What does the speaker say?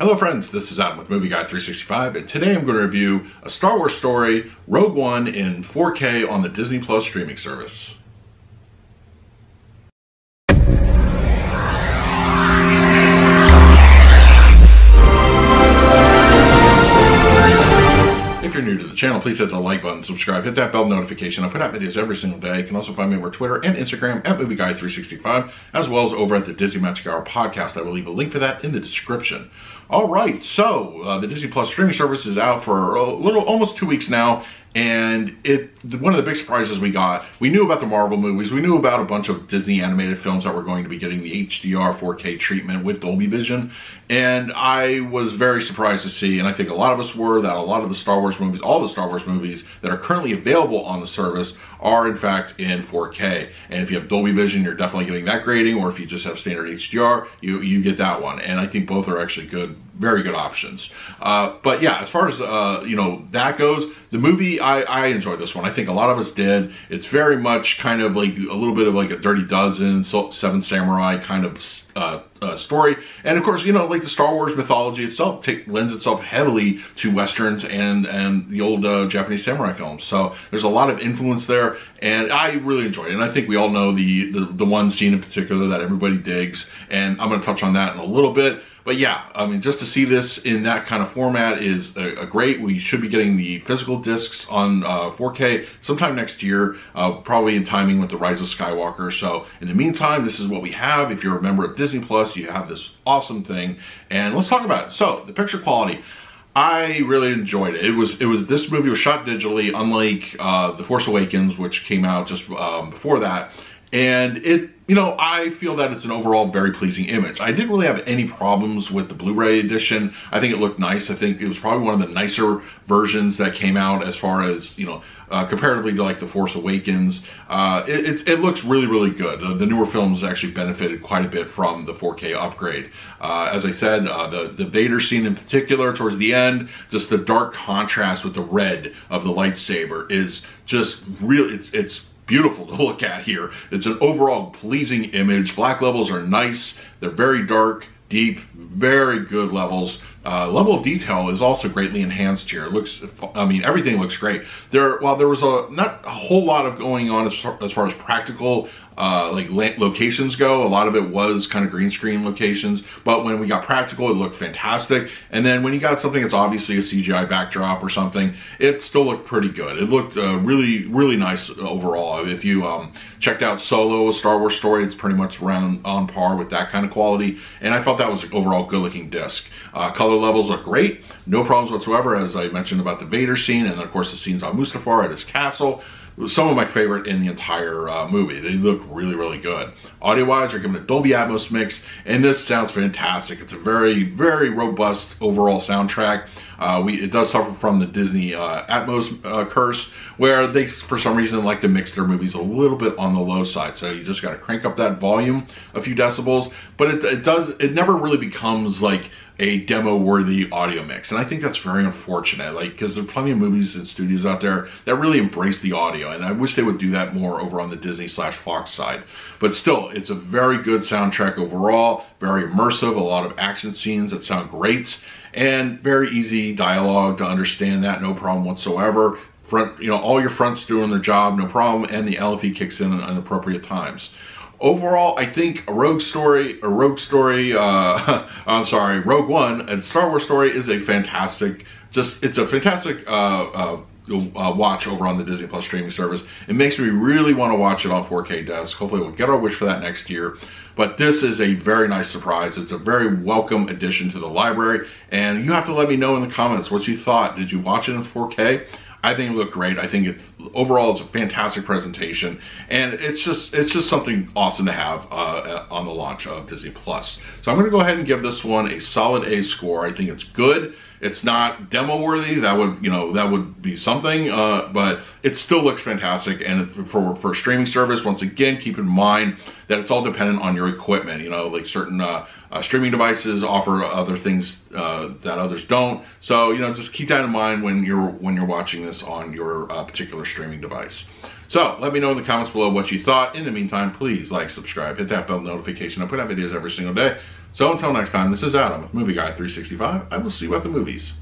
Hello friends, this is Adam with Movie Guy 365, and today I'm going to review a Star Wars story, Rogue One, in 4K on the Disney Plus streaming service. If you're new to the channel, please hit the like button, subscribe, hit that bell notification. I put out videos every single day. You can also find me over Twitter and Instagram at Movie Guy 365, as well as over at the Disney Magic Hour podcast. I will leave a link for that in the description. All right, so the Disney Plus streaming service is out for almost 2 weeks now, and one of the big surprises we got, we knew about the Marvel movies, we knew about a bunch of Disney animated films that were going to be getting the HDR 4K treatment with Dolby Vision, and I was very surprised to see, and I think a lot of us were, that a lot of the Star Wars movies, all the Star Wars movies that are currently available on the service are in fact in 4K. And if you have Dolby Vision, you're definitely getting that grading, or if you just have standard HDR, you get that one. And I think both are actually good, very good options. But yeah, as far as that goes, the movie, I enjoyed this one. I think a lot of us did. It's very much kind of like a little bit of like a Dirty Dozen, Seven Samurai kind of story. And of course, like the Star Wars mythology itself lends itself heavily to Westerns and the old Japanese samurai films. So there's a lot of influence there, and I really enjoyed it. And I think we all know the one scene in particular that everybody digs, and I'm going to touch on that in a little bit. But yeah, I mean, just to see this in that kind of format is a great. We should be getting the physical discs on 4K sometime next year, probably in timing with the Rise of Skywalker. So in the meantime, this is what we have. If you're a member of Disney Plus, you have this awesome thing, and let's talk about it. So the picture quality, I really enjoyed it. This movie was shot digitally, unlike The Force Awakens, which came out just before that. And I feel that it's an overall very pleasing image. I didn't really have any problems with the Blu Ray edition. I think it looked nice. I think it was probably one of the nicer versions that came out as far as, comparatively to like The Force Awakens. It looks really, really good. The newer films actually benefited quite a bit from the 4K upgrade. As I said, the Vader scene in particular towards the end, just the dark contrast with the red of the lightsaber is just really, it's beautiful to look at here. It's an overall pleasing image. Black levels are nice. They're very dark, deep, very good levels. Level of detail is also greatly enhanced here. It looks, everything looks great. While there was not a whole lot of going on as far as practical locations go, a lot of it was kind of green screen locations, but when we got practical, it looked fantastic. And then when you got something that's obviously a CGI backdrop or something, it still looked pretty good. It looked really, really nice overall. If you checked out Solo, a Star Wars story, it's pretty much around on par with that kind of quality, and I felt that was an overall good looking disc. Color levels look great, no problems whatsoever, as I mentioned about the Vader scene, and then of course the scenes on Mustafar at his castle. Some of my favorite in the entire movie. They look really, really good. Audio-wise, they're given a Dolby Atmos mix, and this sounds fantastic. It's a very, very robust overall soundtrack. It does suffer from the Disney Atmos curse, where they, for some reason, like to mix their movies a little bit on the low side. So you just got to crank up that volume a few decibels. But it never really becomes like a demo-worthy audio mix, and I think that's very unfortunate, because there are plenty of movies and studios out there that really embrace the audio, and I wish they would do that more over on the Disney/Fox side. But still, it's a very good soundtrack overall, very immersive, a lot of action scenes that sound great, and very easy dialogue to understand that, no problem whatsoever. All your fronts doing their job, no problem, and the LFE kicks in at appropriate times. Overall, I think Rogue One, and Star Wars story is a fantastic, it's a fantastic watch over on the Disney Plus streaming service. It makes me really want to watch it on 4K disc. Hopefully we'll get our wish for that next year. But this is a very nice surprise. It's a very welcome addition to the library, and you have to let me know in the comments what you thought. Did you watch it in 4K? I think it looked great. I think overall it's a fantastic presentation, and it's just something awesome to have on the launch of Disney Plus. So I'm going to go ahead and give this one a solid A score. I think it's good. It's not demo worthy. That would be something, but it still looks fantastic. And for a streaming service, once again, keep in mind that it's all dependent on your equipment. Like certain streaming devices offer other things that others don't. So just keep that in mind when you're watching this on your particular streaming device. So let me know in the comments below what you thought. In the meantime, please like, subscribe, hit that bell notification. I put out videos every single day. So until next time, this is Adam with Movie Guy 365. I will see you at the movies.